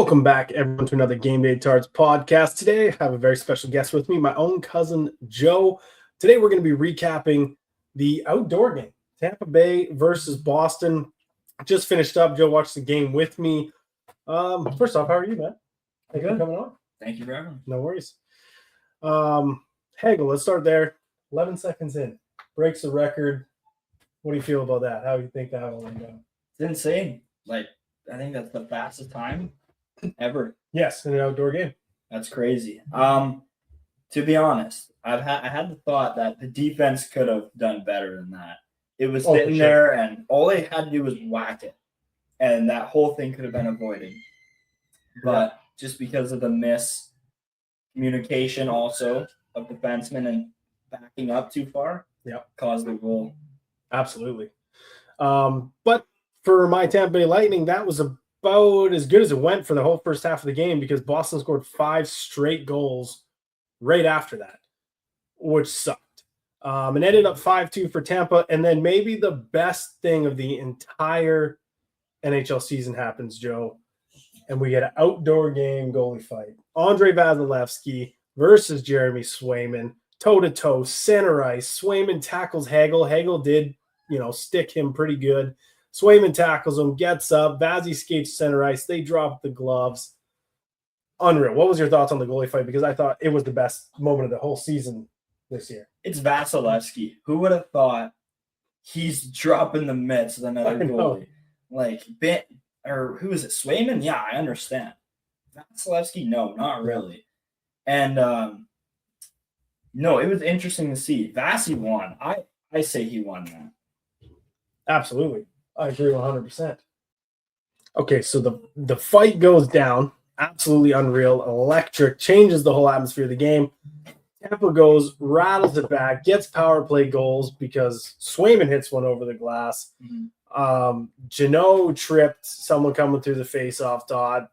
Welcome back, everyone, to another Game Day Tards podcast. Today, I have a very special guest with me, my own cousin, Joe. Today, we're going to be recapping the outdoor game, Tampa Bay versus Boston. Just finished up. Joe watched the game with me. First off, how are you, man? Thank you for coming on. Thank you for having me. No worries. Hagel, let's start there. 11 seconds in. Breaks the record. What do you feel about that? How do you think that will end up? It's insane. I think that's the fastest time ever. Yes, in an outdoor game. That's crazy. To be honest, I had the thought that the defense could have done better than that. It was sitting there, and all they had to do was whack it, and that whole thing could have been avoided. But just because of the miscommunication also of defensemen and backing up too far, caused the goal. Absolutely. But for my Tampa Bay Lightning, that was about as good as it went for the whole first half of the game because Boston scored 5 straight goals right after that, which sucked. And ended up 5-2 for Tampa. And then maybe the best thing of the entire NHL season happens, Joe. And we get an outdoor game goalie fight. Andrei Vasilevskiy versus Jeremy Swayman, toe-to-toe, center ice. Swayman tackles Hagel. Hagel did, stick him pretty good. Swayman tackles him, gets up. Vazzy escapes center ice. They drop the gloves. Unreal. What was your thoughts on the goalie fight? Because I thought it was the best moment of the whole season this year. It's Vasilevskiy. Who would have thought he's dropping the mitts with another goalie? Who is it? Swayman? Yeah, I understand. Vasilevskiy? No, not really. And no, it was interesting to see. Vasi won. I say he won that. Absolutely. I agree 100%. Okay, so the fight goes down. Absolutely unreal. Electric. Changes the whole atmosphere of the game. Tampa goes, rattles it back, gets power play goals because Swayman hits one over the glass. Mm-hmm. Jeannot tripped someone coming through the face-off dot.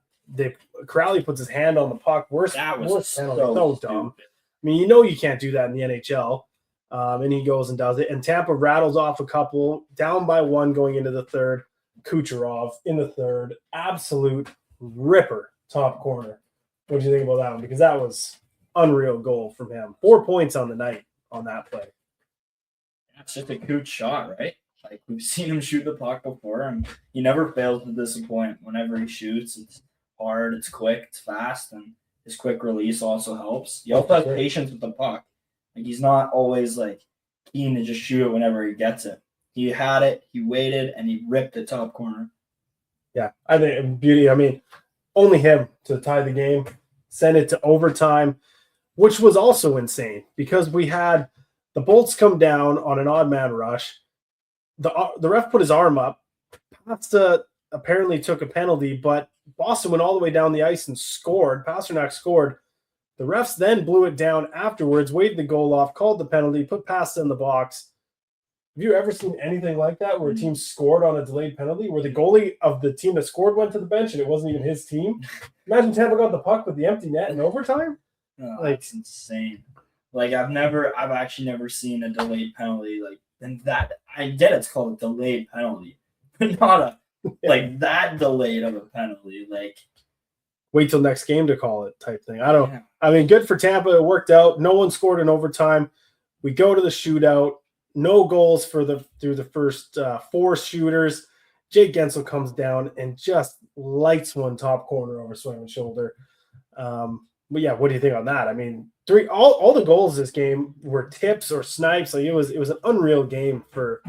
Crowley puts his hand on the puck. Worst penalty. So dumb. I mean, you can't do that in the NHL. And he goes and does it. And Tampa rattles off a couple, down by 1 going into the third. Kucherov in the third. Absolute ripper top corner. What do you think about that one? Because that was unreal goal from him. 4 points on the night on that play. That's just a Cooch shot, right? Like, we've seen him shoot the puck before, and he never fails to disappoint. Whenever he shoots, it's hard, it's quick, it's fast, and his quick release also helps. He also has patience with the puck. Like, he's not always, keen to just shoot it whenever he gets it. He had it, he waited, and he ripped the top corner. Yeah, I think beauty. I mean, only him to tie the game, send it to overtime, which was also insane because we had the Bolts come down on an odd man rush. The ref put his arm up. Pasta apparently took a penalty, but Boston went all the way down the ice and scored. Pasternak scored. The refs then blew it down afterwards, waved the goal off, called the penalty, put Pasta in the box. Have you ever seen anything like that where a team scored on a delayed penalty, where the goalie of the team that scored went to the bench and it wasn't even his team? Imagine Tampa got the puck with the empty net in overtime. That's insane. I've actually never seen a delayed penalty and that. I get it's called a delayed penalty, but not that delayed of a penalty. Wait till next game to call it type thing. I mean, good for Tampa. It worked out. No one scored in overtime. We go to the shootout. No goals through the first 4 shooters. Jake Gensel comes down and just lights one top corner over Swayman's shoulder. But yeah, what do you think on that? I mean, all the goals this game were tips or snipes. It was an unreal game for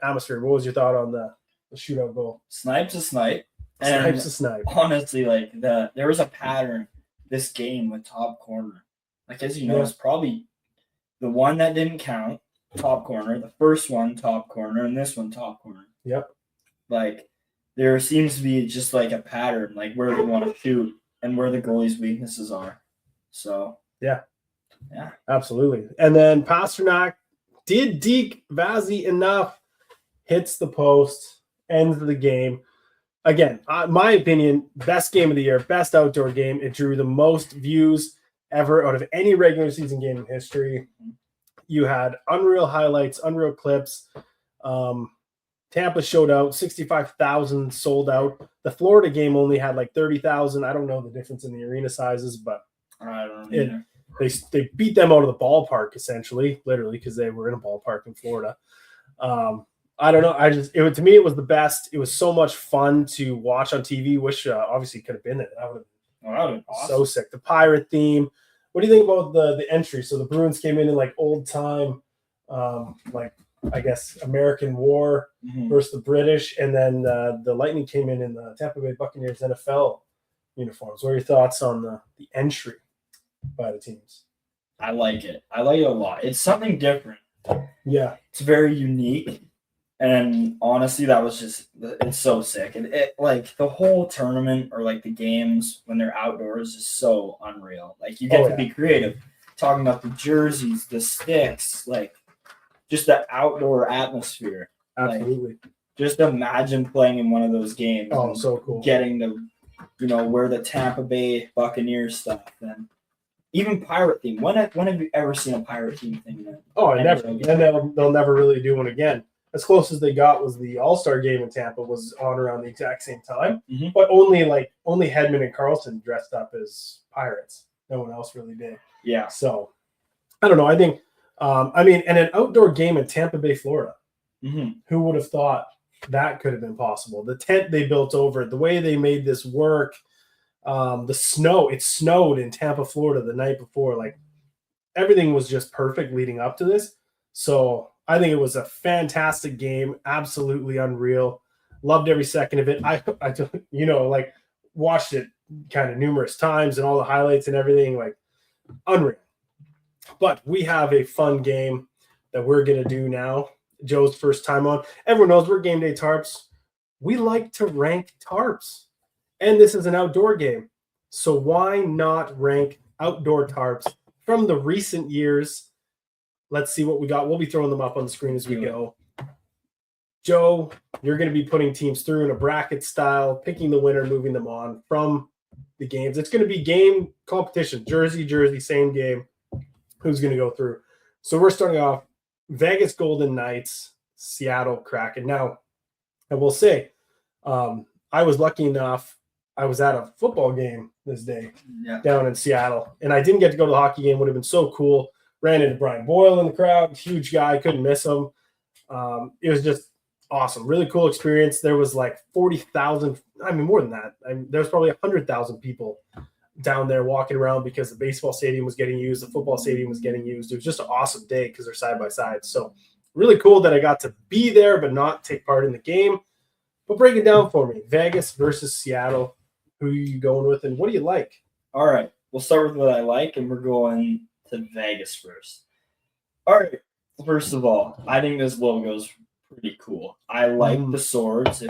atmosphere. What was your thought on the shootout goal? Snipe's a snipe. Snipe's a snipe. Honestly, there was a pattern this game with top corner. As you know, it's probably the one that didn't count, top corner, the first one, top corner, and this one, top corner. Yep. There seems to be just a pattern, where they want to shoot and where the goalie's weaknesses are. So, yeah, absolutely. And then Pasternak did deke Vazzy enough, hits the post, ends the game. Again, my opinion, best game of the year, best outdoor game. It drew the most views ever out of any regular season game in history. You had unreal highlights, unreal clips. Tampa showed out, 65,000 sold out. The Florida game only had like 30,000. I don't know the difference in the arena sizes, but I don't know. They beat them out of the ballpark, essentially, literally, because they were in a ballpark in Florida. I don't know. To me, it was the best. It was so much fun to watch on TV. Wish obviously could have been there. That would have been awesome. So sick. The pirate theme. What do you think about the entry? So the Bruins came in like old time, like I guess American War versus the British, and then the Lightning came in the Tampa Bay Buccaneers NFL uniforms. What are your thoughts on the entry by the teams? I like it. I like it a lot. It's something different. Yeah. It's very unique. And honestly, it's so sick. And it like the whole tournament or like the games when they're outdoors is so unreal. Like you get to be creative. Talking about the jerseys, the sticks, like just the outdoor atmosphere. Absolutely. Like, just imagine playing in one of those games. Oh, so cool. Getting to, wear the Tampa Bay Buccaneers stuff and even pirate theme. When have you ever seen a pirate theme thing? Never. And they'll never really do one again. As close as they got was the All-Star game in Tampa was on around the exact same time, but only Hedman and Carlson dressed up as pirates. No one else really did. Yeah. So I don't know. I think, and an outdoor game in Tampa Bay, Florida. Who would have thought that could have been possible? The tent they built over it, the way they made this work, the snow. It snowed in Tampa, Florida the night before. Like everything was just perfect leading up to this. So I think it was a fantastic game, absolutely unreal. Loved every second of it. I watched it kind of numerous times and all the highlights and everything, like unreal. But we have a fun game that we're going to do now. Joe's first time on. Everyone knows we're Game Day Tarps. We like to rank tarps. And this is an outdoor game. So why not rank outdoor tarps from the recent years? Let's see what we got. We'll be throwing them up on the screen as we go. Joe, you're going to be putting teams through in a bracket style, picking the winner, moving them on from the games. It's going to be game competition, jersey, same game. Who's going to go through? So we're starting off Vegas Golden Knights, Seattle Kraken. Now, I will say, I was lucky enough. I was at a football game this day down in Seattle, and I didn't get to go to the hockey game. Would have been so cool. Ran into Brian Boyle in the crowd, huge guy, couldn't miss him. It was just awesome, really cool experience. There was like 40,000, more than that. There was probably 100,000 people down there walking around because the baseball stadium was getting used, the football stadium was getting used. It was just an awesome day because they're side by side. So really cool that I got to be there but not take part in the game. But break it down for me. Vegas versus Seattle. Who are you going with and what do you like? All right. We'll start with what I like, and we're going to Vegas first. All right. First of all, I think this logo is pretty cool. I like the swords.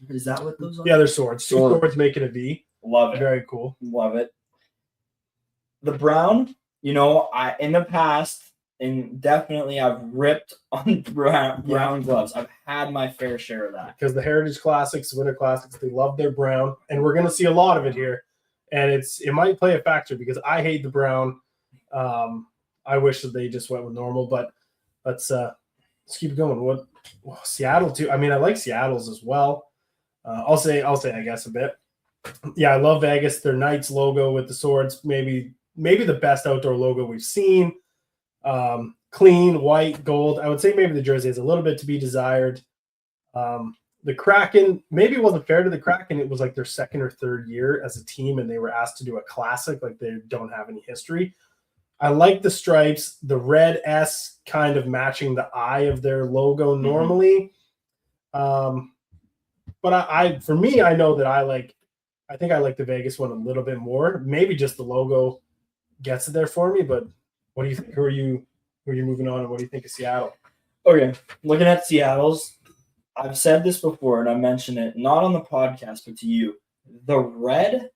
Is that what those are? Yeah, they're swords. Two swords making a V. Love it. Very cool. Love it. The brown, I in the past, and definitely I've ripped on brown gloves. I've had my fair share of that. Because the Heritage Classics, Winter Classics, they love their brown, and we're going to see a lot of it here. And it might play a factor because I hate the brown. I wish that they just went with normal, but let's keep going. Seattle too? I like Seattle's as well. I'll say I guess a bit. Yeah, I love Vegas. Their Knights logo with the swords, maybe the best outdoor logo we've seen. Clean, white, gold. I would say maybe the jersey has a little bit to be desired. The Kraken, maybe it wasn't fair to the Kraken. It was like their second or third year as a team, and they were asked to do a classic. Like they don't have any history. I like the stripes, the red S kind of matching the eye of their logo normally. But for me, I know that I think I like the Vegas one a little bit more. Maybe just the logo gets it there for me. But what do you think? Who are you moving on, and what do you think of Seattle? Okay, looking at Seattle's, I've said this before, and I mentioned it not on the podcast, but to you. The red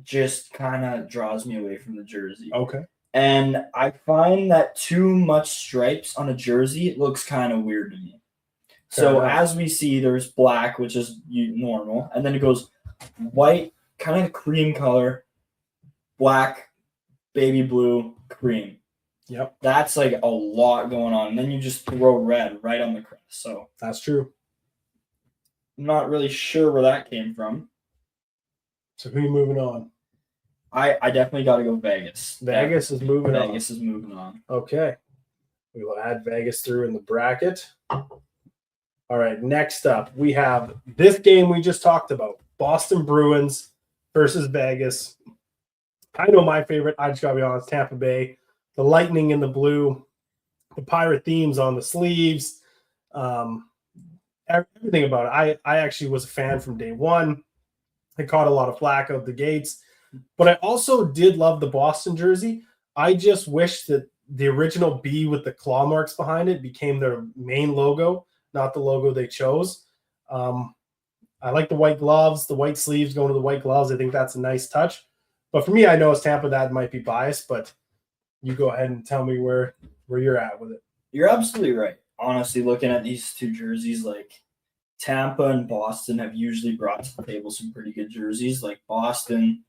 just kind of draws me away from the jersey. Okay. And I find that too much stripes on a jersey, it looks kind of weird to me. So as we see, there's black, which is normal, and then it goes white, kind of cream color, black, baby blue, cream. Yep. That's like a lot going on. And then you just throw red right on the crest. So that's true. I'm not really sure where that came from. So who are you moving on? I definitely got to go Vegas. Vegas is moving on. Vegas is moving on. Okay. We will add Vegas through in the bracket. All right, next up, we have this game we just talked about. Boston Bruins versus Vegas. I know my favorite, I just got to be honest, Tampa Bay. The lightning in the blue, the pirate themes on the sleeves, everything about it. I actually was a fan from day one. I caught a lot of flack out the gates, but I also did love the Boston jersey. I just wish that the original B with the claw marks behind it became their main logo, not the logo they chose. I like the white gloves, the white sleeves going to the white gloves. I think that's a nice touch. But for me, I know as Tampa, that might be biased, but you go ahead and tell me where you're at with it. You're absolutely right. Honestly, looking at these two jerseys, like Tampa and Boston have usually brought to the table some pretty good jerseys. Like Boston,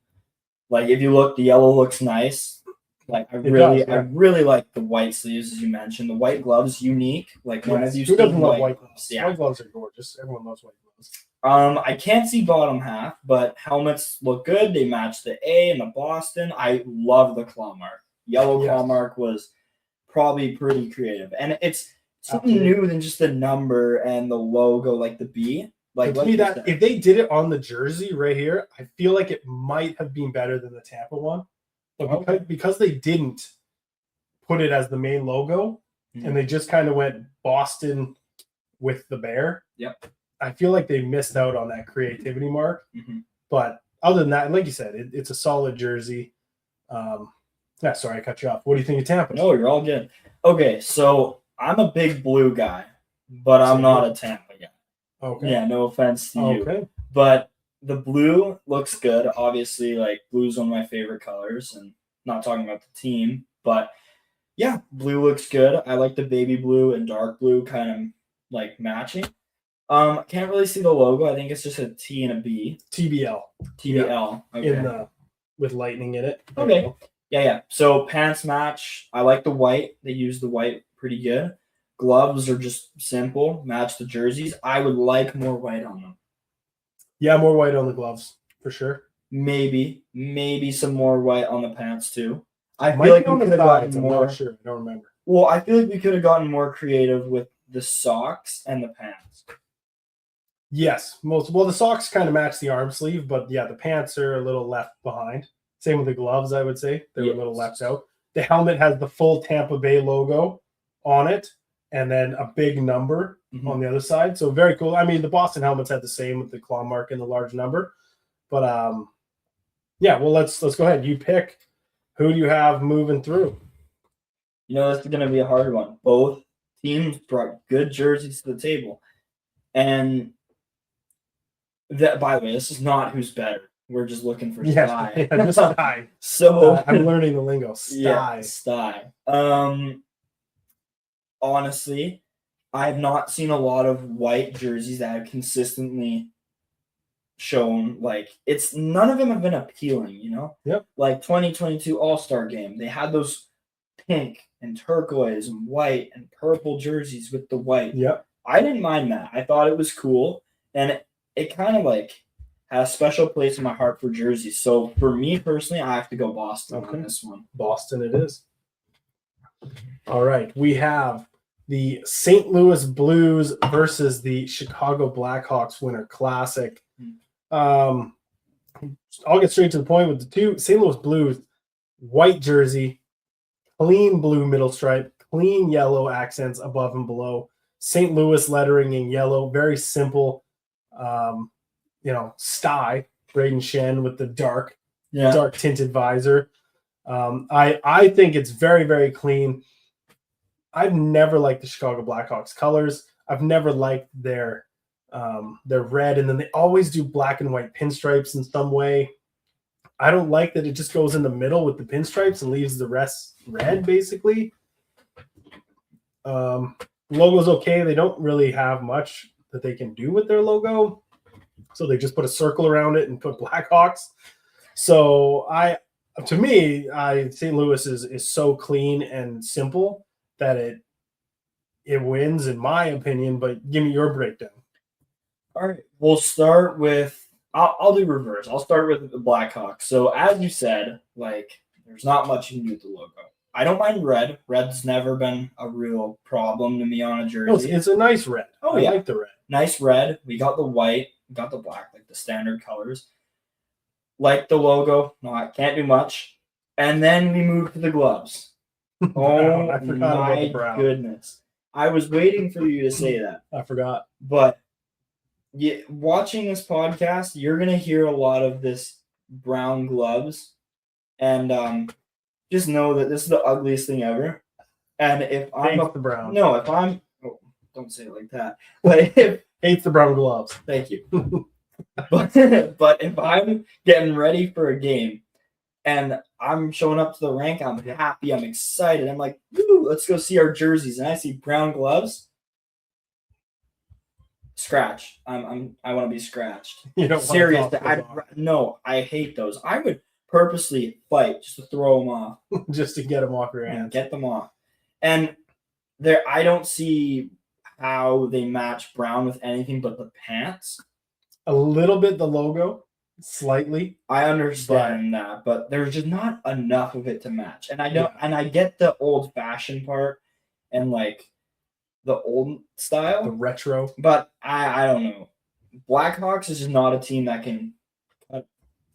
like if you look, the yellow looks nice. Like I really like the white sleeves, as you mentioned. The white gloves, unique. Like one of these. Who doesn't love white gloves? Yeah. White gloves are gorgeous. Everyone loves white gloves. I can't see bottom half, but helmets look good. They match the A and the Boston. I love the claw mark. Yellow claw mark was probably pretty creative, and it's something new than just the number and the logo, like the B. Like to me, that if they did it on the jersey right here, I feel like it might have been better than the Tampa one. But because they didn't put it as the main logo, and they just kind of went Boston with the bear. Yep. I feel like they missed out on that creativity mark. But other than that, like you said, it's a solid jersey. Sorry, I cut you off. What do you think of Tampa? No, you're all good. Okay, so I'm a big blue guy, but I'm not a Tampa guy. Okay. Yeah, no offense to you. But the blue looks good. Obviously, like blue's one of my favorite colors, and not talking about the team, but yeah, blue looks good. I like the baby blue and dark blue kind of like matching. Can't really see the logo. I think it's just a T and a B. TBL. TBL. Yeah. Okay. With lightning in it. Okay. Yeah. So pants match. I like the white. They use the white pretty good. Gloves are just simple. Match the jerseys. I would like more white on them. Yeah, more white on the gloves for sure. Maybe some more white on the pants too. I feel like we could have gotten more. I'm not sure. I don't remember. Well, I feel like we could have gotten more creative with the socks and the pants. Yes, the socks kind of match the arm sleeve, but yeah, the pants are a little left behind. Same with the gloves, I would say. They're a little left out. The helmet has the full Tampa Bay logo on it, and then a big number on the other side. So very cool. I mean, the Boston helmets had the same with the claw mark and the large number. But yeah, well, let's go ahead. You pick. Who do you have moving through? You know, this is going to be a hard one. Both teams brought good jerseys to the table. And that, by the way, this is not who's better. We're just looking for style. Yeah, just style. So I'm learning the lingo. Style. Yeah, style. Honestly, I have not seen a lot of white jerseys that have consistently shown, like, it's none of them have been appealing, you know? Yep. Like 2022 All-Star Game, they had those pink and turquoise and white and purple jerseys with the white. Yep. I didn't mind that. I thought it was cool, and it kind of like had a special place in my heart for jerseys. So for me personally, I have to go Boston on this one. Boston it is. All right. We have the St. Louis Blues versus the Chicago Blackhawks Winter Classic. I'll get straight to the point with the two. St. Louis Blues, white jersey, clean blue middle stripe, clean yellow accents above and below. St. Louis lettering in yellow, very simple. Sty, Braden Shen with the dark tinted visor. I think it's very, very clean. I've never liked the Chicago Blackhawks colors. I've never liked their red, and then they always do black and white pinstripes in some way. I don't like that it just goes in the middle with the pinstripes and leaves the rest red, basically. Logo's okay. They don't really have much that they can do with their logo. So they just put a circle around it and put Blackhawks. So to me, St. Louis is so clean and simple that it wins in my opinion. But give me your breakdown. All right, we'll start with. I'll do reverse. I'll start with the Blackhawks. So as you said, like there's not much you can do with the logo. I don't mind red. Red's never been a real problem to me on a jersey. No, it's a nice red. Oh, I yeah. like the red. Nice red. We got the white. We got the black, like the standard colors. Like the logo. No, I can't do much. And then we move to the gloves. Oh I forgot about the my brown. goodness. I was waiting for you to say that. I forgot. But watching this podcast, you're going to hear a lot of this brown gloves. And just know that this is the ugliest thing ever. And if I'm Hates the brown. No, if I'm don't say it like that. But if Hates the brown gloves. thank you. but if I'm getting ready for a game and I'm showing up to the rink, I'm happy, I'm excited. I'm like, woo, let's go see our jerseys. And I see brown gloves. Scratch. I want to be scratched. You don't Serious. No, I hate those. I would purposely fight just to throw them off. Just to get them off your hands. Get them off. And I don't see how they match brown with anything but the pants. A little bit the logo, slightly. I understand that, but there's just not enough of it to match. And I don't. Yeah. And I get the old-fashioned part and like the old style, the retro. But I don't know. Blackhawks is just not a team that can.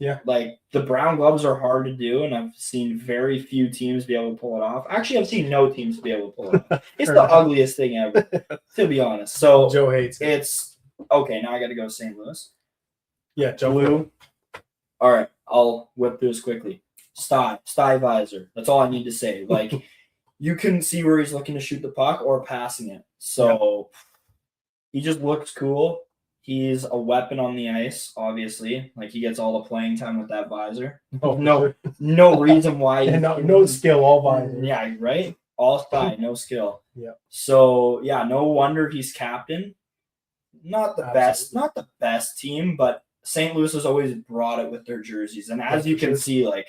Yeah. Like the brown gloves are hard to do, and I've seen very few teams be able to pull it off. Actually, I've seen no teams be able to pull it off. It's the ugliest thing ever, to be honest. So Joe hates it. It's okay. Now I got to go to St. Louis. Yeah, Joe. Blue. All right, I'll whip through this quickly. Sty visor. That's all I need to say. Like you couldn't see where he's looking to shoot the puck or passing it. So he just looks cool. He's a weapon on the ice, obviously. Like he gets all the playing time with that visor. Oh, no reason why. no skill, all visor. Yeah, right. All Sty, no skill. Yeah. So no wonder he's captain. Not the best, not the best team, but St. Louis has always brought it with their jerseys. And as you can see, like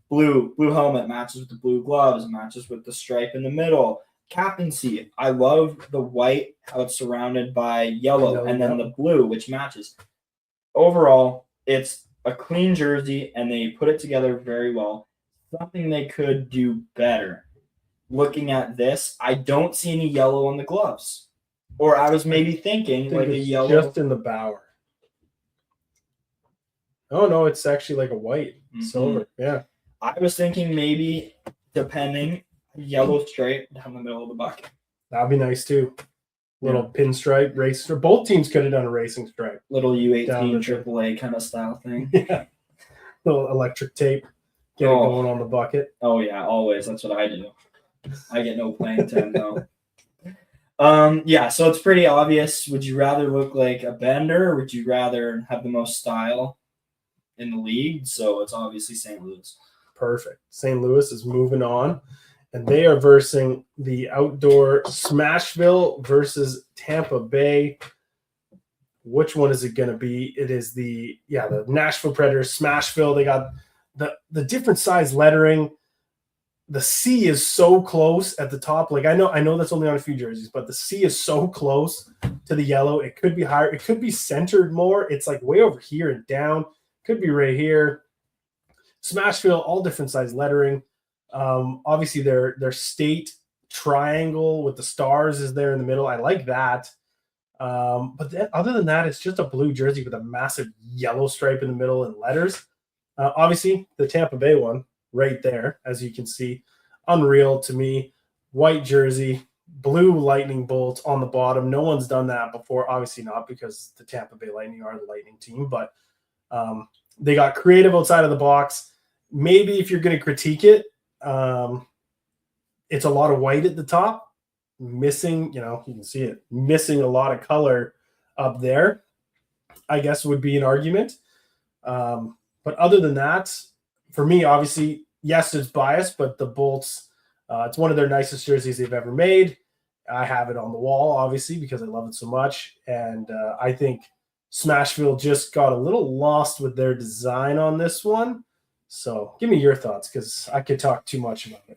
blue helmet matches with the blue gloves, matches with the stripe in the middle. Captaincy. I love the white, how it's surrounded by yellow, and then the blue, which matches. Overall, it's a clean jersey, and they put it together very well. Something they could do better. Looking at this, I don't see any yellow on the gloves. Or I was maybe thinking like a yellow. Just in the bower. Oh, no, it's actually like a white, silver. Yeah. I was thinking maybe, depending, yellow stripe down the middle of the bucket. That'd be nice too. Little pinstripe racer. Both teams could have done a racing stripe. Little U18 AAA kind of style thing. Yeah. Little electric tape. Get it going on the bucket. Oh yeah, always. That's what I do. I get no playing time though. So it's pretty obvious. Would you rather look like a Bender or would you rather have the most style in the league? So it's obviously St. Louis. Perfect. St. Louis is moving on. And they are versing the outdoor Smashville versus Tampa Bay. Which one is it going to be? It is the Nashville Predators, Smashville. They got the different size lettering. The C is so close at the top. Like I know that's only on a few jerseys, but the C is so close to the yellow. It could be higher. It could be centered more. It's like way over here and down. Could be right here. Smashville, all different size lettering. Obviously their state triangle with the stars is there in the middle. I like that. But then, other than that, it's just a blue jersey with a massive yellow stripe in the middle and letters. Obviously the Tampa Bay one right there, as you can see, unreal to me. White jersey, blue lightning bolts on the bottom. No one's done that before. Obviously not, because the Tampa Bay Lightning are the Lightning team, but they got creative outside of the box. Maybe if you're going to critique it, it's a lot of white at the top, missing, you can see it, missing a lot of color up there, I guess would be an argument. But other than that, for me, obviously, yes, it's biased, but the Bolts, it's one of their nicest jerseys they've ever made. I have it on the wall, obviously, because I love it so much. And I think Smashville just got a little lost with their design on this one. So give me your thoughts, because I could talk too much about it.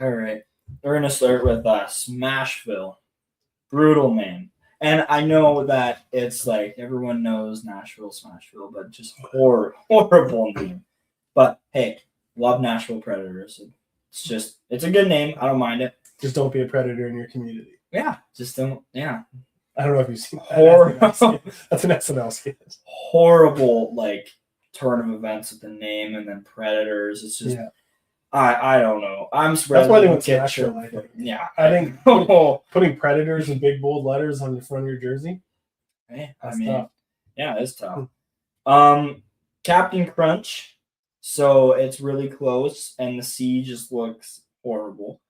All right. We're going to start with Smashville. Brutal, man. And I know that it's like everyone knows Nashville, Smashville, but just horrible name. But hey, love Nashville Predators. It's a good name. I don't mind it. Just don't be a predator in your community. Yeah, just don't. Yeah, I don't know if you've seen that. Horrible. That's an SNL skit. Horrible, like turn of events with the name, and then Predators. It's just. Yeah. I don't know. I'm surprised. That's why they went to Nashville. I think. Yeah, I think putting Predators in big bold letters on the front of your jersey. Hey, tough. Yeah, it's tough. Captain Crunch. So it's really close, and the C just looks horrible.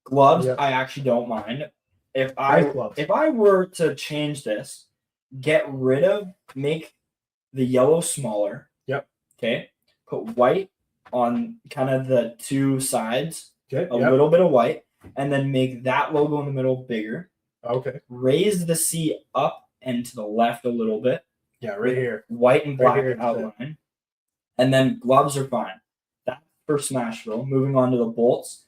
Gloves, Yep. I actually don't mind. If I were to change this, make the yellow smaller. Yep. Okay. Put white on kind of the two sides. Okay. A little bit of white, and then make that logo in the middle bigger. Okay. Raise the C up and to the left a little bit. Yeah, right here. White and black right outline. And then gloves are fine. That's for Smashville. Moving on to the bolts.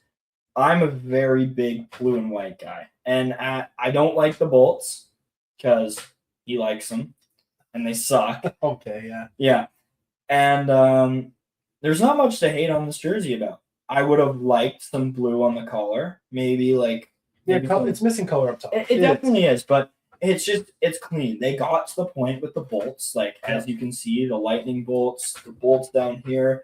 I'm a very big blue and white guy. And I don't like the bolts because he likes them and they suck. Okay, yeah. Yeah. And there's not much to hate on this jersey about. I would have liked some blue on the collar. Maybe it's missing color up top. It definitely is, but it's clean. They got to the point with the bolts, as you can see, the lightning bolts, the bolts down here.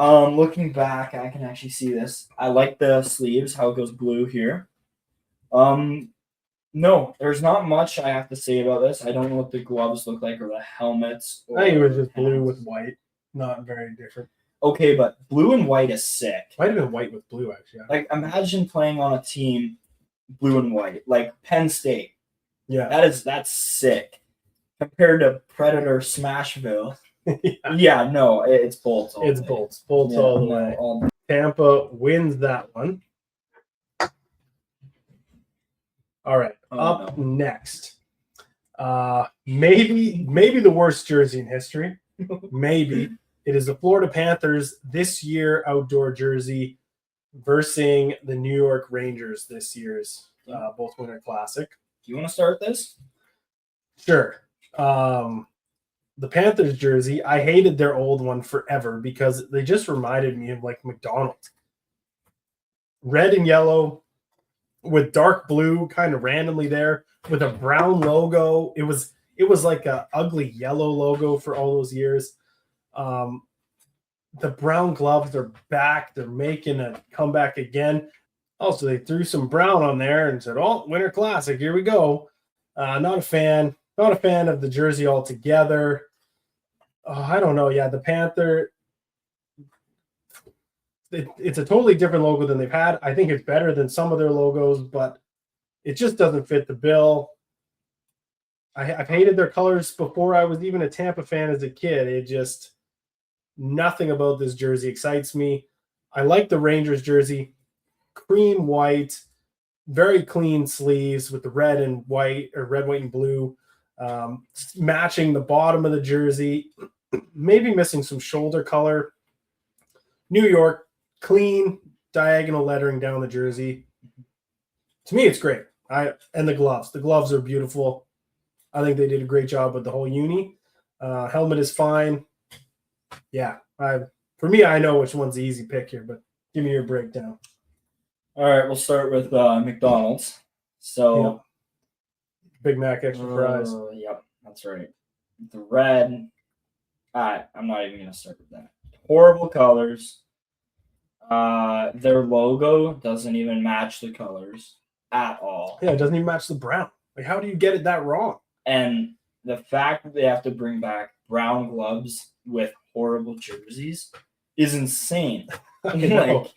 Looking back, I can actually see this. I like the sleeves, how it goes blue here. No, there's not much I have to say about this. I don't know what the gloves look like or the helmets. I think it was just blue with white. Not very different. Okay, but blue and white is sick. Might have been white with blue, actually. Like, imagine playing on a team blue and white, like Penn State. Yeah. That's sick. Compared to Predator Smashville. Yeah, no, it's bolts. It's day. Bolts all the way. Tampa wins that one. All right, next. Maybe the worst jersey in history. Maybe it is the Florida Panthers this year outdoor jersey versus the New York Rangers this year's both Winter Classic. Do you want to start this? Sure. The Panthers jersey, I hated their old one forever because they just reminded me of like McDonald's. Red and yellow with dark blue kind of randomly there with a brown logo. It was like a ugly yellow logo for all those years. The brown gloves are back. They're making a comeback again. Also, they threw some brown on there and said, "Oh, Winter Classic, here we go." Not a fan of the jersey altogether. I don't know. Yeah, the Panther. It's a totally different logo than they've had. I think it's better than some of their logos, but it just doesn't fit the bill. I've hated their colors before I was even a Tampa fan as a kid. Nothing about this jersey excites me. I like the Rangers jersey. Cream white, very clean sleeves with the red and white, or red, white, and blue, matching the bottom of the jersey. Maybe missing some shoulder color. New York, clean diagonal lettering down the jersey. To me, it's great. And the gloves. The gloves are beautiful. I think they did a great job with the whole uni. Helmet is fine. Yeah, for me, I know which one's the easy pick here, but give me your breakdown. All right, we'll start with McDonald's. So, Big Mac extra fries. Yep, that's right. The red. I'm not even gonna start with that. Horrible colors. Their logo doesn't even match the colors at all. Yeah, it doesn't even match the brown. Like, how do you get it that wrong? And the fact that they have to bring back brown gloves with horrible jerseys is insane. Like,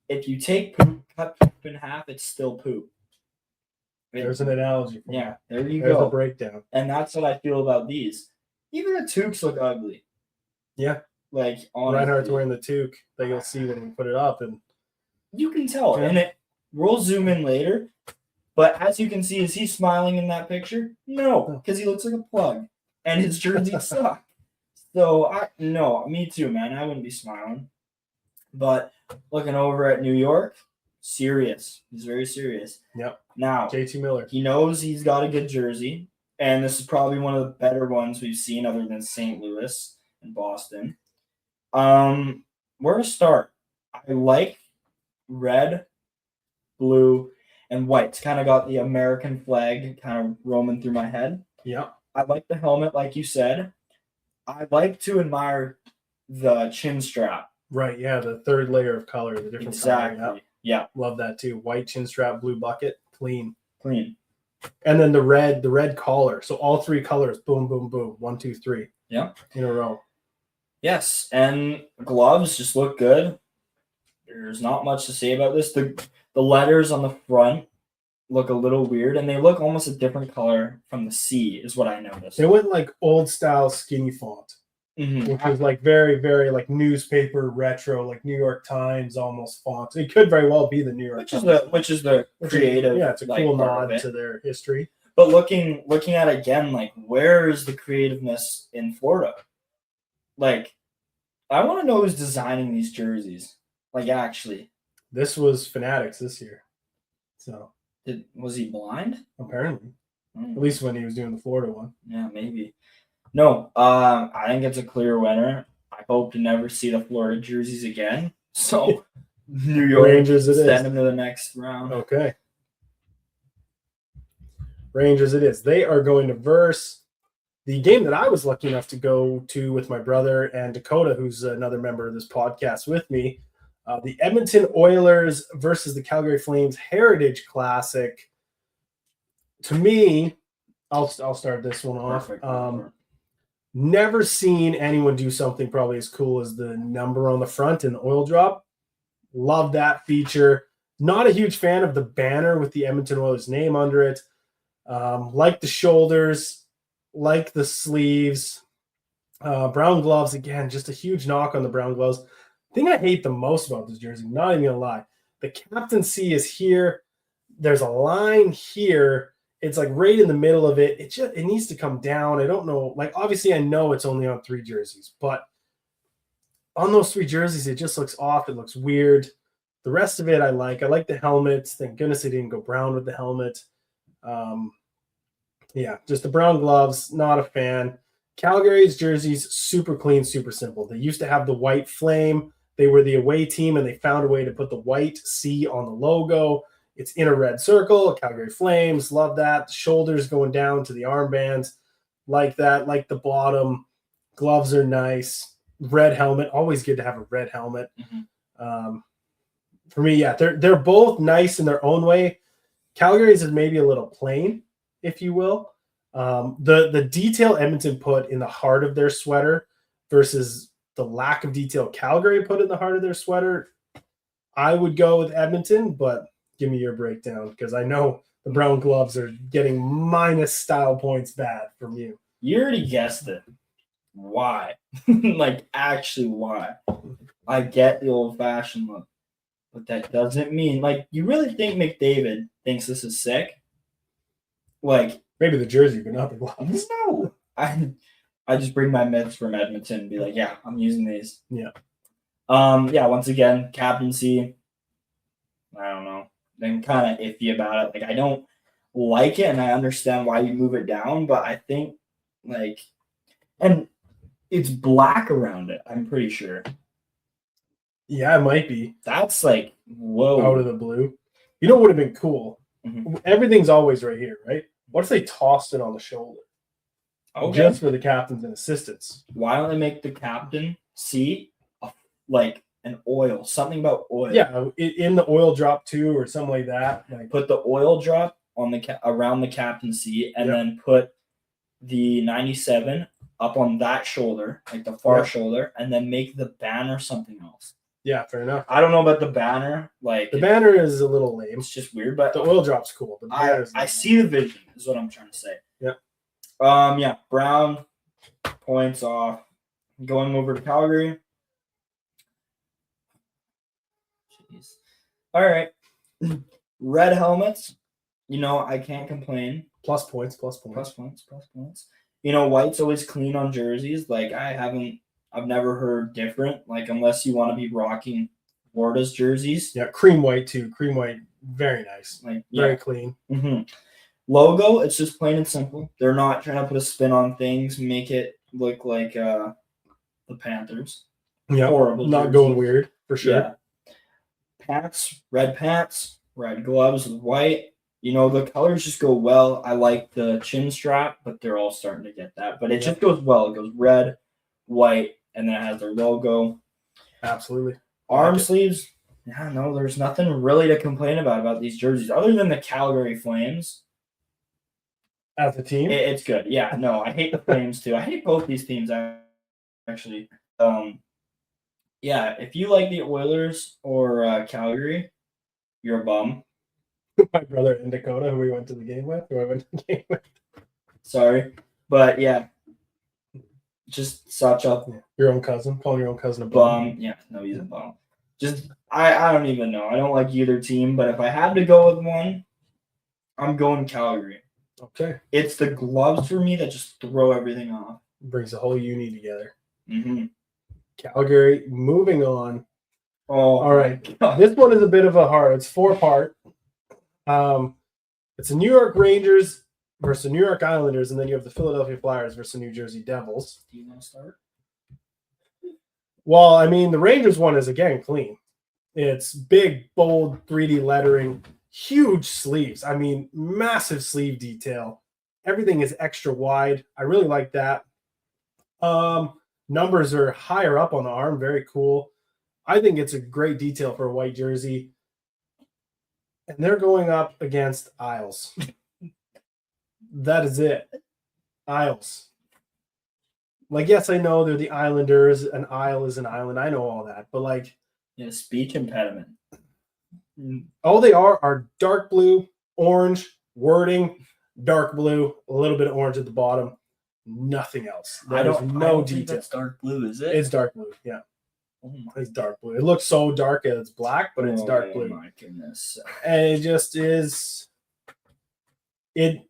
if you take poop, cut poop in half, it's still poop. There's an analogy. Yeah, there you There's go. a breakdown. And that's what I feel about these. Even the toques look ugly. Yeah. Like, honestly, Reinhardt's wearing the toque that you'll see when you put it up, and you can tell. Yeah. And we'll zoom in later. But as you can see, is he smiling in that picture? No, because he looks like a plug, and his jersey sucks. So no, me too, man. I wouldn't be smiling. But looking over at New York, serious. He's very serious. Yep. Now, JT Miller. he knows he's got a good jersey, and this is probably one of the better ones we've seen other than St. Louis and Boston. Where to start? I like red, blue, and white. It's kind of got the American flag kind of roaming through my head. Yep. I like the helmet, like you said. I like to admire the chin strap. Right, yeah, the third layer of color, the different Exactly. color. Yep. Yeah. Love that too. White chin strap, blue bucket, clean. Clean. And then the red collar. So all three colors, boom, boom, boom. 1, 2, 3. Yeah. In a row. Yes. And gloves just look good. There's not much to say about this. The letters on the front look a little weird, and they look almost a different color from the C, is what I noticed. They went like old style skinny font, which was like very, very like newspaper retro, like New York Times almost font. It could very well be the New York Times. Which is the creative. Yeah, it's a cool part nod to their history. But looking at it again, like, where is the creativeness in Florida? Like, I want to know who's designing these jerseys. Like, actually, this was Fanatics this year. So was he blind? Apparently, at least when he was doing the Florida one. Yeah, maybe. No, I think it's a clear winner. I hope to never see the Florida jerseys again. So, New York Rangers, send them to the next round. Okay. Rangers, it is. They are going to verse the game that I was lucky enough to go to with my brother and Dakota, who's another member of this podcast with me. The Edmonton Oilers versus the Calgary Flames Heritage Classic. To me, I'll start this one off. Perfect. Never seen anyone do something probably as cool as the number on the front in the oil drop. Love that feature. Not a huge fan of the banner with the Edmonton Oilers name under it. Like the shoulders, like the sleeves. Brown gloves, again, just a huge knock on the brown gloves. The thing I hate the most about this jersey, not even gonna lie, the captaincy is here. There's a line here. It's like right in the middle of it. It needs to come down. I don't know. Like, obviously, I know it's only on 3 jerseys, but on those 3 jerseys, it just looks off. It looks weird. The rest of it, I like. I like the helmets. Thank goodness they didn't go brown with the helmet. Yeah, just the brown gloves. Not a fan. Calgary's jerseys, super clean, super simple. They used to have the white flame. They were the away team, and they found a way to put the white C on the logo. It's in a red circle. Calgary Flames, love that. The shoulders going down to the armbands, like that. Like the bottom. Gloves are nice. Red helmet, always good to have a red helmet. For me, yeah, they're both nice in their own way. Calgary's is maybe a little plain, if you will. The detail Edmonton put in the heart of their sweater versus the lack of detail Calgary put in the heart of their sweater, I would go with Edmonton, but give me your breakdown, because I know the brown gloves are getting minus style points bad from you. You already guessed it. Why? Like, actually, why? I get the old-fashioned look, but that doesn't mean, like, you really think McDavid thinks this is sick? Like, maybe the jersey, but not the gloves. No. I just bring my mitts from Edmonton and be like, yeah, I'm using these. Yeah. Yeah, once again, captaincy, I don't know. I'm kind of iffy about it. Like, I don't like it, and I understand why you move it down, but I think, like, and it's black around it, I'm pretty sure. Yeah, it might be. That's like, whoa. Out of the blue. You know what would have been cool? Mm-hmm. Everything's always right here, right? What if they tossed it on the shoulder? Okay. Just for the captains and assistants. Why don't they make the captain see like an oil, something about oil? Yeah, in the oil drop too, or something like that. Like, put the oil drop on the around the captain's seat, and then put the 97 up on that shoulder, like the far shoulder, and then make the banner something else. Yeah, fair enough. I don't know about the banner. Like, the banner is a little lame. It's just weird, but the oil drop's cool. But I see the vision, is what I'm trying to say. Yeah. Yeah, Brown points off. Going over to Calgary. Jeez. All right. Red helmets. You know, I can't complain. Plus points. You know, white's always clean on jerseys. Like, I've never heard different. Like, unless you want to be rocking Florida's jerseys. Yeah, cream white too. Cream white, very nice, Like very clean. Mm-hmm. Logo, it's just plain and simple. They're not trying to put a spin on things, make it look like the Panthers. Yeah, horrible. Not jersey. going weird for sure. Yeah. Pants, red gloves with white. You know, the colors just go well. I like the chin strap, but they're all starting to get that. But it just goes well. It goes red, white, and then it has their logo. Absolutely. Arm sleeves. Yeah, no, there's nothing really to complain about these jerseys other than the Calgary Flames. As a team? It's good. Yeah, no, I hate the Flames too. I hate both these teams, actually. Yeah, if you like the Oilers or Calgary, you're a bum. My brother in Dakota, who we went to the game with, Sorry. But yeah, just such a your own cousin, calling your own cousin a bum. Yeah, no, he's a bum. Just I don't even know. I don't like either team, but if I had to go with one, I'm going Calgary. Okay. It's the gloves for me that just throw everything off. Brings the whole uni together. Mm-hmm. Calgary, moving on. Oh, all right. This one is a bit of a hard. It's 4-part. It's the New York Rangers versus the New York Islanders, and then you have the Philadelphia Flyers versus the New Jersey Devils. Do you want to start? Well, I mean, the Rangers one is, again, clean. It's big, bold, 3D lettering, huge sleeves. I mean, massive sleeve detail. Everything is extra wide. I really like that. Numbers are higher up on the arm. Very cool. I think it's a great detail for a white jersey. And they're going up against Isles. That is it. Isles. Like, yes, I know they're the Islanders. An isle is an island. I know all that. But, like... Yeah, speech impediment. All they are dark blue, orange, wording, dark blue, a little bit of orange at the bottom. Nothing else. I don't detail. think that's dark blue, is it? It's dark blue, yeah. Oh it's dark blue. It looks so dark it's black, but it's dark blue. Oh my goodness. And it just is... Can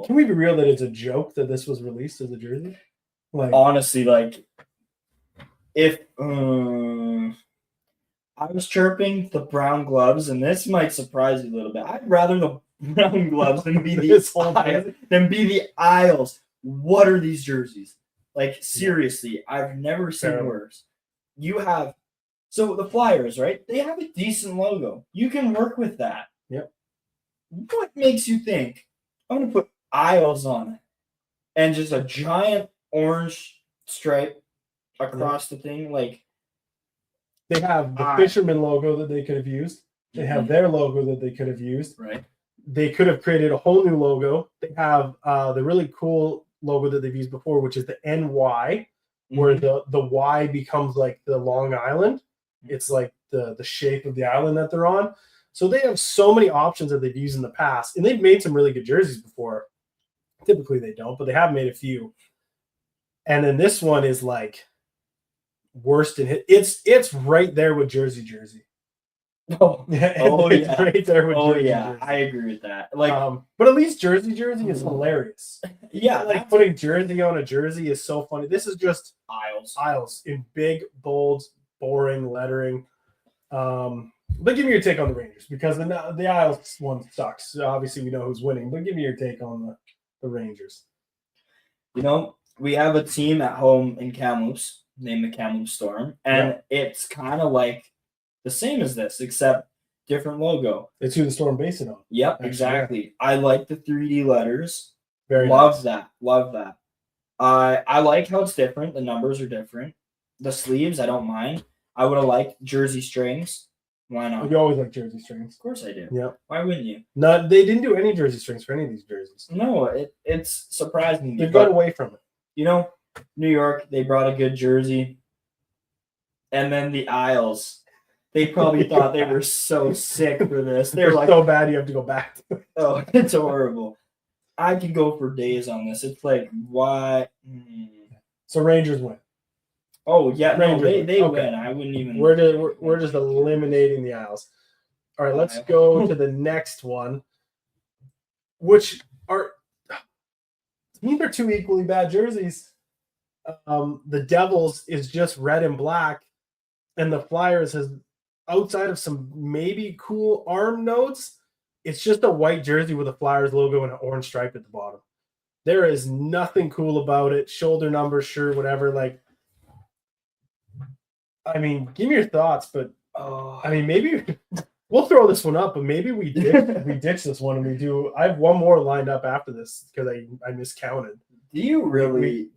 we be real that it's a joke that this was released as a jersey? Like, honestly, like, if I was chirping the brown gloves, and this might surprise you a little bit. I'd rather the brown gloves than be the Isles. What are these jerseys? Like, seriously, I've never seen worse. You have the Flyers, right? They have a decent logo. You can work with that. Yep. What makes you think I'm gonna put Isles on it and just a giant orange stripe across the thing? Like, they have the fisherman logo that they could have used. They have their logo that they could have used. Right. They could have created a whole new logo. They have the really cool logo that they've used before, which is the NY, where the Y becomes like the Long Island. It's like the shape of the island that they're on. So they have so many options that they've used in the past, and they've made some really good jerseys before. Typically they don't, but they have made a few. And then this one is like worst in hit. It's right there with Jersey. Oh, it's right there with Jersey. Jersey. I agree with that. Like, but at least Jersey is hilarious. Yeah, like putting Jersey on a jersey is so funny. This is just Isles in big, bold, boring lettering. But give me your take on the Rangers, because the Isles one sucks. Obviously, we know who's winning, but give me your take on the Rangers. You know, we have a team at home in Kamloops named the Kamloops Storm, and it's kind of like the same as this, except different logo. It's who the Storm based it on. Yep, actually, exactly. Yeah. I like the 3D letters. Very Love that. I like how it's different. The numbers are different. The sleeves, I don't mind. I would have liked jersey strings. Why not? You always like jersey strings. Of course I do. Yeah. Why wouldn't you? No, they didn't do any jersey strings for any of these jerseys. No, it's surprising. They've got away from it. You know, New York, they brought a good jersey. And then the Isles, they probably thought they were so sick for this. They're like, so bad you have to go back to it. Oh, it's horrible. I could go for days on this. It's like, why? So Rangers win. Oh yeah, no, they win. I wouldn't even. We're just eliminating the Isles. All right, let's go to the next one, which are these are two equally bad jerseys. The Devils is just red and black, and the Flyers has outside of some maybe cool arm notes, it's just a white jersey with a Flyers logo and an orange stripe at the bottom. There is nothing cool about it. Shoulder numbers, sure, whatever. Like, I mean, give me your thoughts, but I mean, maybe we'll throw this one up, but maybe we ditch this one and we do. I have one more lined up after this because I miscounted. Do you really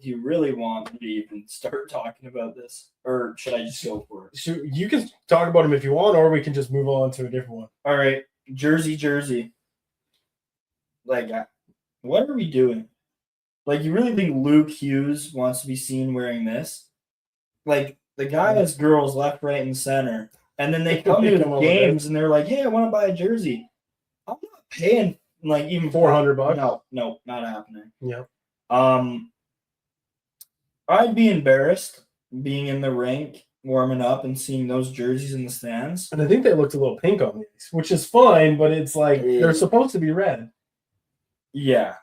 want me to even start talking about this, or should I just go for it? You can talk about them if you want, or we can just move on to a different one. All right, jersey. Like, what are we doing? Like, you really think Luke Hughes wants to be seen wearing this? Like, the guy has girls left, right, and center, and then they come to his games and they're like, "Hey, I want to buy a jersey." I'm not paying like even $400. No, not happening. Yeah. I'd be embarrassed being in the rink, warming up, and seeing those jerseys in the stands. And I think they looked a little pink on these, which is fine, but it's like they're supposed to be red. Yeah.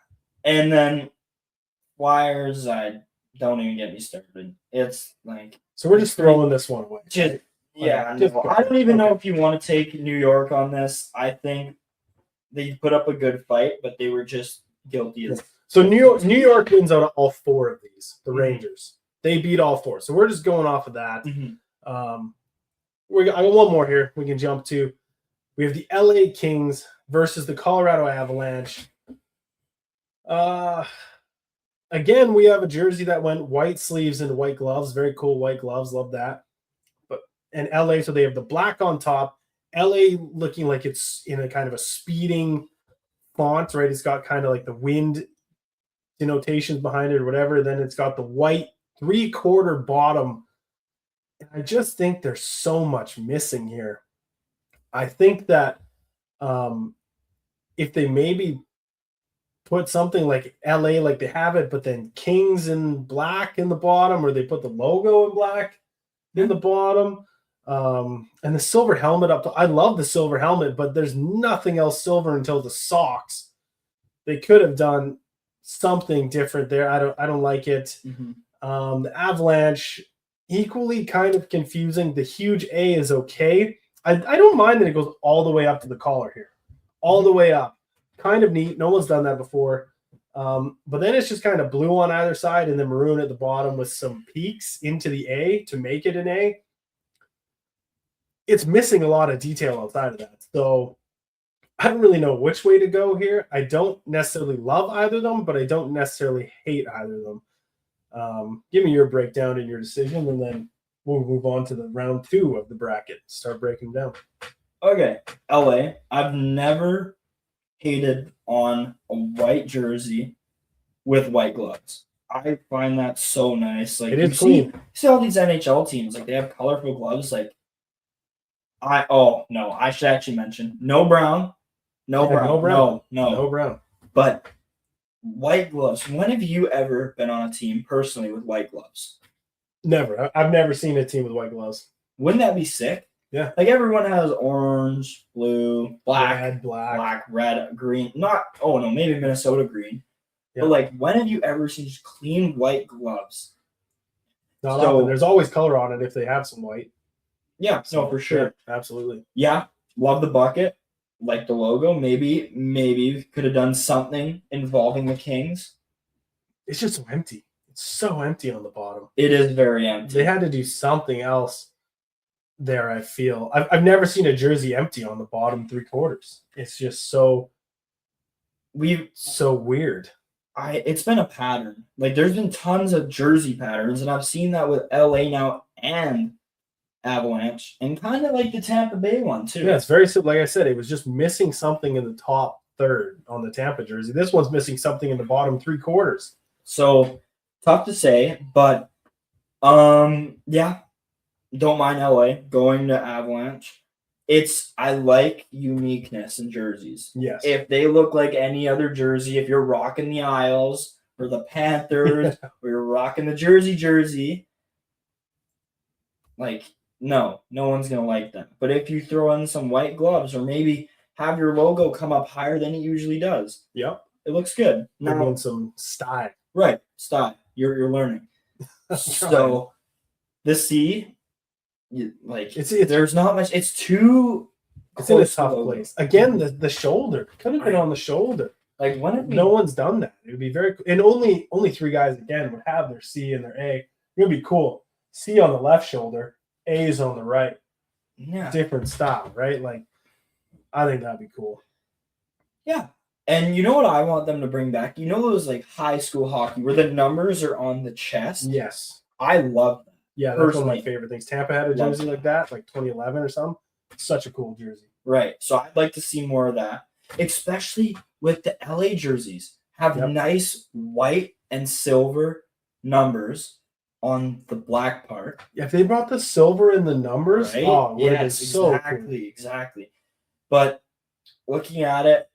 And then Flyers, I don't even get me started. It's like, so we're just throwing this one away. Just, yeah. I don't even know if you want to take New York on this. I think they put up a good fight, but they were just guilty as. So New York wins out of all four of these. The Rangers, they beat all four. So we're just going off of that. I got one more here. We can jump to. We have the LA Kings versus the Colorado Avalanche. Again, we have a jersey that went white sleeves and white gloves. Very cool white gloves. Love that. And LA, so they have the black on top. LA looking like it's in a kind of a speeding font, right? It's got kind of like the wind denotations behind it or whatever. Then it's got the white 3/4 bottom. And I just think there's so much missing here. I think that if they maybe put something like LA like they have it, but then Kings in black in the bottom, or they put the logo in black in the bottom, and the silver helmet up. I love the silver helmet, but there's nothing else silver until the socks. They could have done something different there. I don't like it. The Avalanche, equally kind of confusing. The huge A is okay. I don't mind that it goes all the way up to the collar here. All the way up. Kind of neat. No one's done that before. But then it's just kind of blue on either side and then maroon at the bottom with some peaks into the A to make it an A. It's missing a lot of detail outside of that. So I don't really know which way to go here. I don't necessarily love either of them, but I don't necessarily hate either of them. Give me your breakdown and your decision, and then we'll move on to the round 2 of the bracket. Start breaking down. Okay, LA. I've never hated on a white jersey with white gloves. I find that so nice. Like, it is clean. You see all these NHL teams, like they have colorful gloves. Like, I should actually mention no brown. No brown. But white gloves. When have you ever been on a team personally with white gloves? Never. I've never seen a team with white gloves. Wouldn't that be sick? Yeah. Like, everyone has orange, blue, black, red, green. Maybe Minnesota green. Yeah. But like, when have you ever seen just clean white gloves? Not often. There's always color on it if they have some white. Yeah, so for sure. Yeah, absolutely. Yeah. Love the bucket. Like the logo. Maybe could have done something involving the Kings. It's just so empty. It's so empty on the bottom. It is very empty. They had to do something else there, I feel. I've never seen a jersey empty on the bottom 3/4. It's just so weird. It's been a pattern. Like, there's been tons of jersey patterns, and I've seen that with LA now and Avalanche, and kind of like the Tampa Bay one too. Yeah, it's very simple. Like I said, it was just missing something in the top third on the Tampa jersey. This one's missing something in the bottom 3/4. So tough to say, but yeah, don't mind LA going to Avalanche. I like uniqueness in jerseys. Yes. If they look like any other jersey, if you're rocking the Isles or the Panthers or you're rocking the jersey, like, no one's going to like them. But if you throw in some white gloves or maybe have your logo come up higher than it usually does. Yep. It looks good. You're doing some style. Right. Style. You're learning. So the C, there's not much. It's too. It's in a tough place. Again, the shoulder could have been on the shoulder. Like when no one's done that. It would be very and only 3 guys again would have their C and their A. It would be cool. C on the left shoulder, A is on the right. Yeah. Different style, right? Like I think that'd be cool. Yeah. And you know what I want them to bring back? You know those like high school hockey where the numbers are on the chest? Yes. I love that. Yeah, that's one of my favorite things. Tampa had a jersey like that, like 2011 or something. Such a cool jersey. Right. So I'd like to see more of that, especially with the LA jerseys. Have nice white and silver numbers on the black part. If they brought the silver in the numbers, right? Oh, yes, so exactly, cool. exactly. But looking at it,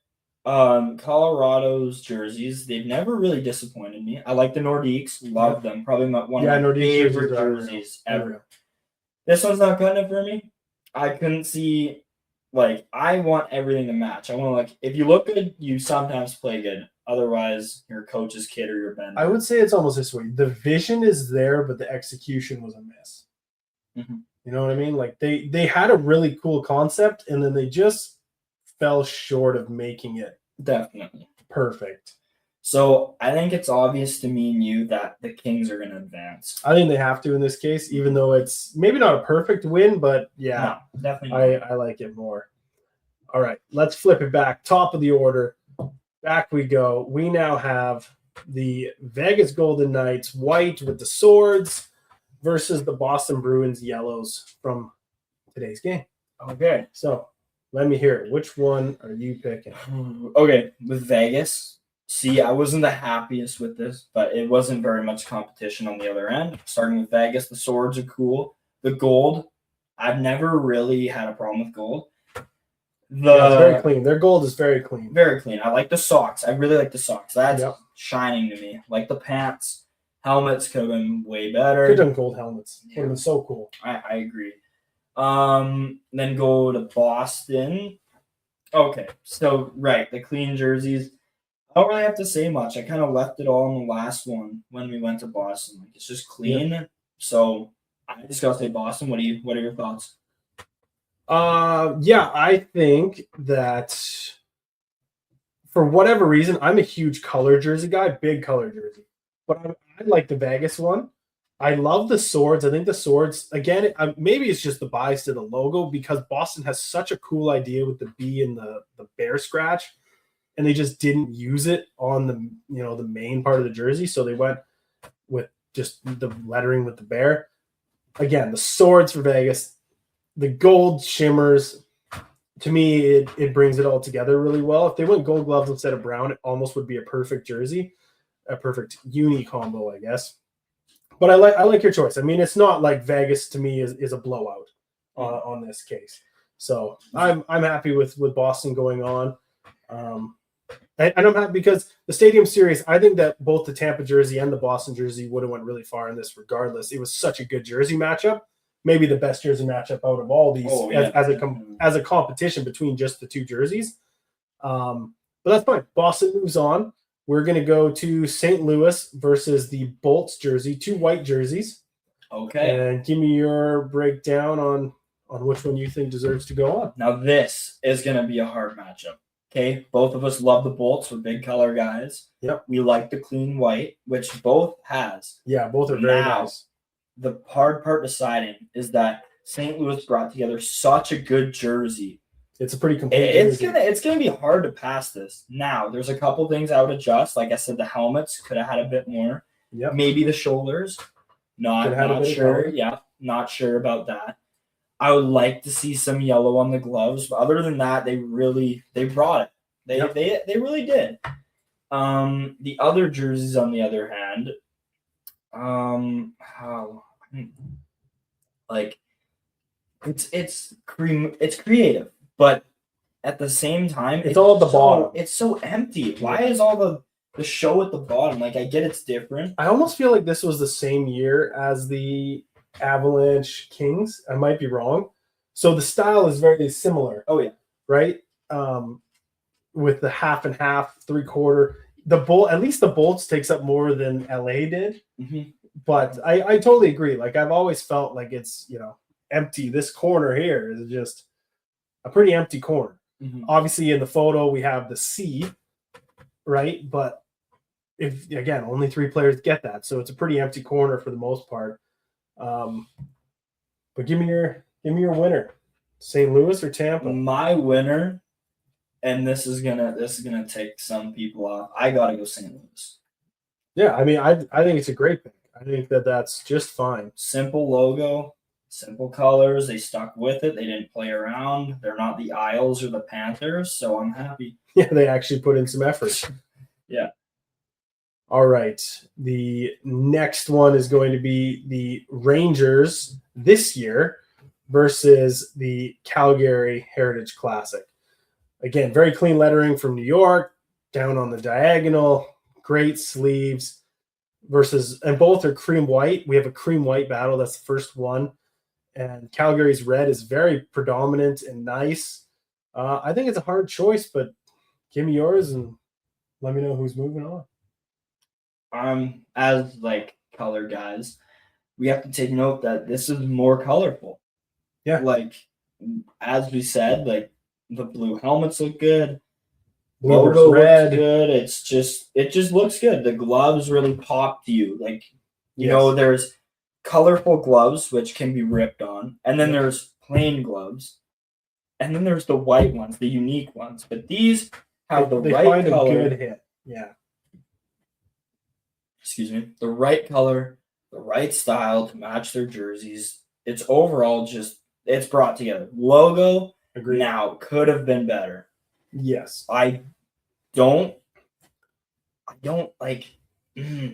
Colorado's jerseys, they've never really disappointed me. I like the Nordiques, love them. Probably one of my favorite jerseys ever. This one's not cutting it for me. I couldn't see, I want everything to match. I want to, if you look good, you sometimes play good. Otherwise, you're a coach's kid or you're bender. I would say it's almost this way. The vision is there, but the execution was a miss. Mm-hmm. You know what I mean? Like they had a really cool concept, and then they just fell short of making it definitely perfect. So I think it's obvious to me and you that the Kings are going to advance. I think they have to in this case, even though it's maybe not a perfect win, but yeah, no, definitely I like it more. All right, let's flip it back. Top of the order. Back we go. We now have the Vegas Golden Knights white with the swords versus the Boston Bruins yellows from today's game. Okay, so let me hear it. Which one are you picking? Okay, with Vegas. See, I wasn't the happiest with this, but it wasn't very much competition on the other end. Starting with Vegas, the swords are cool. The gold, I've never really had a problem with gold. It's very clean. Their gold is very clean. Very clean. I like the socks. I really like the socks. That's shining to me. Like the pants. Helmets could have been way better. Could have done gold helmets. Would have been so cool. I agree. Then go to Boston. Okay, so the clean jerseys. I don't really have to say much. I kind of left it all in the last one when we went to Boston. It's just clean. Yep. So I just gotta say Boston. What are your thoughts? I think that for whatever reason, I'm a huge color jersey guy, big color jersey. But I like the Vegas one. I love the swords. I think the swords, again, maybe it's just the bias to the logo because Boston has such a cool idea with the B and the bear scratch. And they just didn't use it on the main part of the jersey. So they went with just the lettering with the bear. Again, the swords for Vegas, the gold shimmers. To me, it brings it all together really well. If they went gold gloves instead of brown, it almost would be a perfect jersey, a perfect uni combo, I guess. But I like your choice. I mean, it's not like Vegas to me is a blowout on this case. So I'm happy with Boston going on. And I'm happy because the Stadium Series, I think that both the Tampa jersey and the Boston jersey would have went really far in this regardless. It was such a good jersey matchup. Maybe the best jersey matchup out of all these as a competition between just the two jerseys. But that's fine. Boston moves on. We're going to go to St. Louis versus the Bolts jersey, 2 white jerseys. Okay. And give me your breakdown on which one you think deserves to go on. Now, this is going to be a hard matchup. Okay, both of us love the Bolts. We're big color guys. Yep. We like the clean white, which both has. Yeah, both are very nice. The hard part deciding is that St. Louis brought together such a good jersey. It's a pretty complete jersey. It's gonna be hard to pass this. Now, there's a couple things I would adjust. Like I said, the helmets could have had a bit more. Yep. Maybe the shoulders. Not sure. Yeah, not sure about that. I would like to see some yellow on the gloves, but other than that, they brought it. They really did. The other jerseys, on the other hand, it's creative, but at the same time, it's all at the bottom. It's so empty. Why is all the show at the bottom? Like I get it's different. I almost feel like this was the same year as the Avalanche Kings. I might be wrong. So the style is very similar. Oh yeah. Right? With the half and half, 3/4. At least the Bolts takes up more than LA did. Mm-hmm. But I totally agree. Like I've always felt like it's, empty. This corner here is just a pretty empty corner. Mhm. Obviously, in the photo, we have the C, right? But if again, only 3 players get that, so it's a pretty empty corner for the most part. But give me your winner, St. Louis or Tampa? My winner, and this is gonna take some people off. I gotta go St. Louis. Yeah, I mean, I think it's a great pick. I think that's just fine. Simple logo, simple colors. They stuck with it. They didn't play around. They're not the Isles or the Panthers, so I'm happy. Yeah, they actually put in some effort. Yeah. All right. The next one is going to be the Rangers this year versus the Calgary Heritage Classic. Again, very clean lettering from New York, down on the diagonal, great sleeves versus, and both are cream white. We have a cream white battle. That's the first one. And Calgary's red is very predominant and nice. I think it's a hard choice, but give me yours and let me know who's moving on. As like color guys, we have to take note that this is more colorful. Yeah. Like, as we said, like the blue helmets look good. Blue versus Logo red. looks good. It just looks good. The gloves really pop to you. Like, you Yes. know, there's colorful gloves which can be ripped on, and then there's plain gloves, and then there's the white ones, the unique ones. But these have the They right find color. a good hit. Yeah. Excuse me. The right color, the right style to match their jerseys. It's overall just it's brought together. Logo Agreed. now could have been better. Yes. I don't like.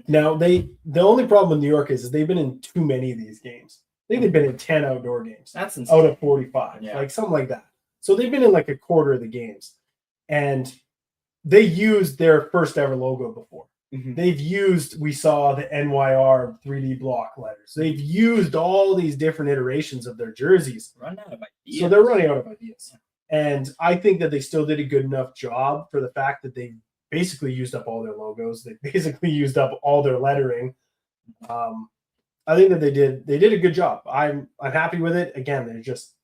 Now the only problem with New York is they've been in too many of these games. I think they've been in 10 outdoor games That's insane. out of 45, Yeah. like something like that. So they've been in like a quarter of the games, and they used their first ever logo before. Mhm. They've used, we saw the NYR 3D block letters. They've used all these different iterations of their jerseys. Run out of ideas. So they're running out of ideas. And I think that they still did a good enough job for the fact that they basically used up all their logos. They basically used up all their lettering. I think that they did a good job. I'm happy with it. Again, they're just,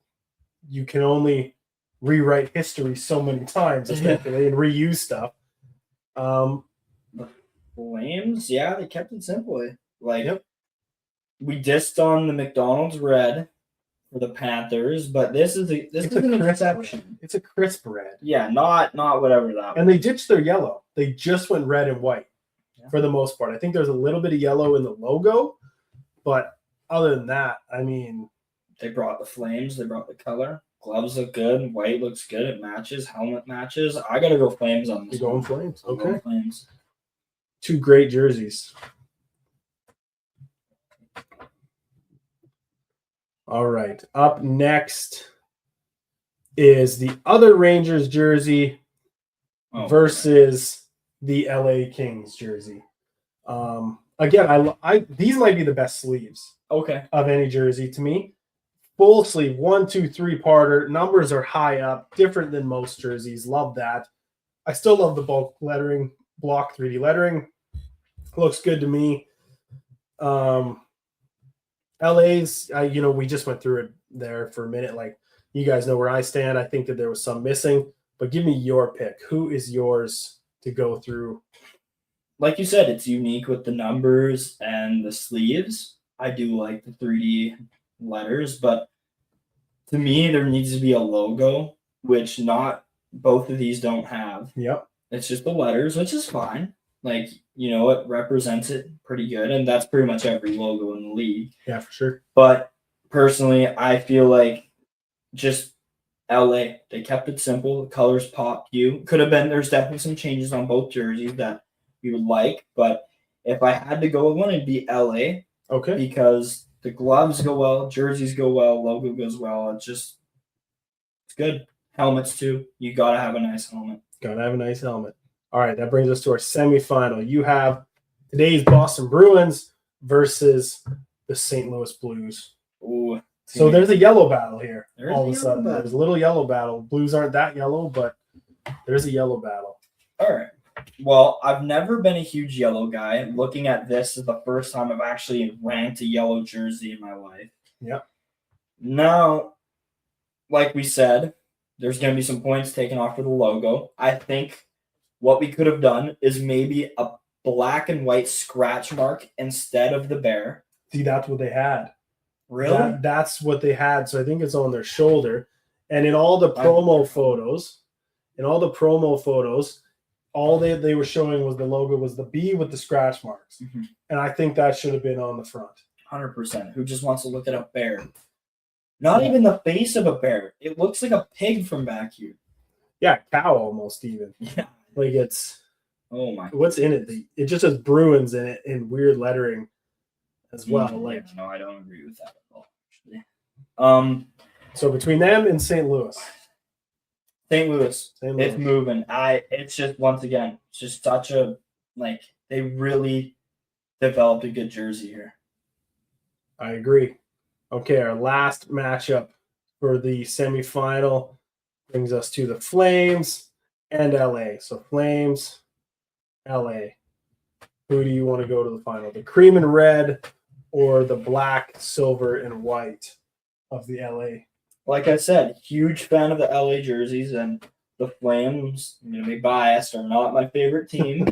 you can only rewrite history so many times, essentially, and reuse stuff. Flames, yeah, they kept it simple. Like, Yep. we dissed on the McDonald's red for the Panthers, but this is an exception. It's a crisp red. Yeah, not whatever that. And they ditched their yellow. They just went red and white for the most part. I think there's a little bit of yellow in the logo, but other than that, I mean, They brought the Flames. They brought the color. Gloves look good. White looks good. It matches. Helmet matches. I gotta go Flames on this. you're going one. Flames. I'm going Okay. Flames. 2 great jerseys. All right. Up next is the other Rangers jersey Oh, versus the LA Kings jersey. Again, I these might be the best sleeves okay. of any jersey to me. Full sleeve, 1, 2, 3-parter. Numbers are high up, different than most jerseys. Love that. I still love the bulk lettering, block 3D lettering. Looks good to me. LA's, we just went through it there for a minute. Like, you guys know where I stand. I think that there was some missing, but give me your pick. Who is yours to go through? Like you said, it's unique with the numbers and the sleeves. I do like the 3D letters, but to me, there needs to be a logo, which not both of these don't have. Yep. It's just the letters, which is fine. Like, it represents it pretty good, and that's pretty much every logo in the league. Yeah, for sure. But personally, I feel like just LA, they kept it simple. The colors pop you. There's definitely some changes on both jerseys that we would like, but if I had to go with one, it'd be LA. Okay. Because the gloves go well, jerseys go well, logo goes well. It's good. Helmets too. You gotta have a nice helmet. Gotta have a nice helmet. All right, that brings us to our semifinal. You have today's Boston Bruins versus the St. Louis Blues. Ooh. So there's a yellow battle here. There's all of a a yellow sudden, battle. there's a little yellow battle. Blues aren't that yellow, but there's a yellow battle. All right. Well, I've never been a huge yellow guy. Looking at this is the first time I've actually ranked a yellow jersey in my life. Yep. Now, like we said, there's going to be some points taken off for the logo. I think what we could have done is maybe a black and white scratch mark instead of the bear. See, that's what they had. Really? That's what they had. So I think it's on their shoulder. And in all the promo photos, all they were showing was the logo was the B with the scratch marks. Mm-hmm. And I think that should have been on the front. 100%. Who just wants to look at a bear? Not even the face of a bear. It looks like a pig from back here. Yeah, cow almost even. Yeah. Like it's... Oh my. What's in it? It just has Bruins in it in weird lettering as well. No, I don't agree with that at all, actually. So between them and St. Louis. It's moving. It's just, once again, it's just such a, they really developed a good jersey here. I agree. Okay, our last matchup for the semifinal brings us to the Flames and LA. So Flames, LA. Who do you want to go to the final? The cream and red or the black, silver, and white of the LA? Like I said, huge fan of the LA jerseys, and the Flames, I'm going to be biased, are not my favorite team.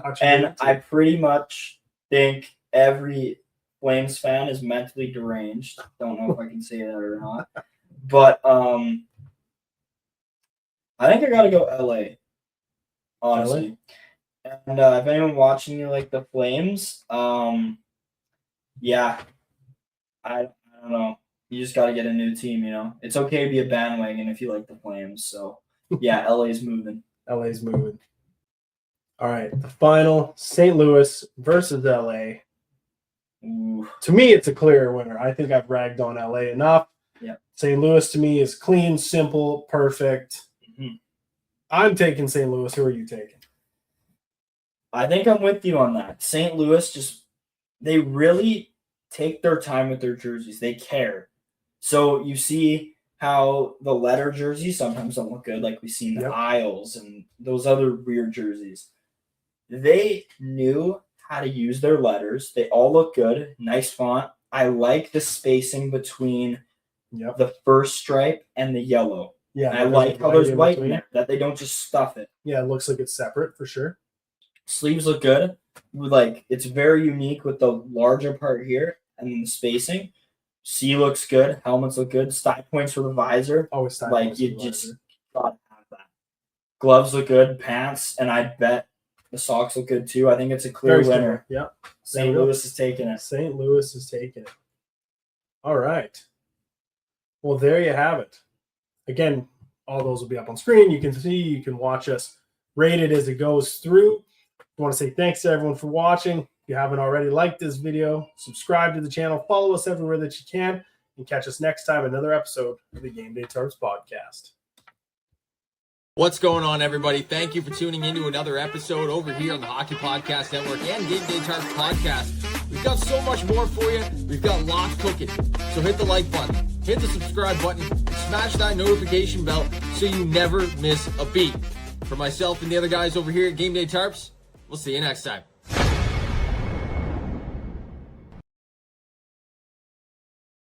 I pretty much think every Flames fan is mentally deranged. Don't know if I can say that or not. But I think I got to go LA, honestly. LA? And if anyone watching you like the Flames, yeah, I don't know. You just got to get a new team, you know. It's okay to be a bandwagon if you like the Flames. So, yeah, LA's moving. LA's moving. All right, the final, St. Louis versus LA. Ooh. To me, it's a clear winner. I think I've ragged on LA enough. Yeah. St. Louis to me is clean, simple, perfect. Mm-hmm. I'm taking St. Louis. Who are you taking? I think I'm with you on that. St. Louis they really take their time with their jerseys. They care. So you see how the letter jerseys sometimes don't look good, like we've seen the Isles and those other weird jerseys. They knew how to use their letters. They all look good. Nice font. I like the spacing between the first stripe and the yellow. Yeah, and I like how there's white in there, that they don't just stuff it. Yeah, it looks like it's separate for sure. Sleeves look good. It's very unique with the larger part here and then the spacing. C looks good. Helmets look good. Style points for the visor. Always style points. You just gotta have that. Gloves look good. Pants, and I bet the socks look good too. I think it's a clear winner. Yeah. St. Louis is taking it. St. Louis is taking it. All right. Well, there you have it. Again, all those will be up on screen. You can see, you can watch us rate it as it goes through. I want to say thanks to everyone for watching. If you haven't already, liked this video, subscribe to the channel, follow us everywhere that you can, and catch us next time, another episode of the Game Day Tarps podcast. What's going on, everybody? Thank you for tuning into another episode over here on the Hockey Podcast Network and Game Day Tarps podcast. We've got so much more for you. We've got lots cooking. So hit the like button, hit the subscribe button, smash that notification bell so you never miss a beat. For myself and the other guys over here at Game Day Tarps, we'll see you next time.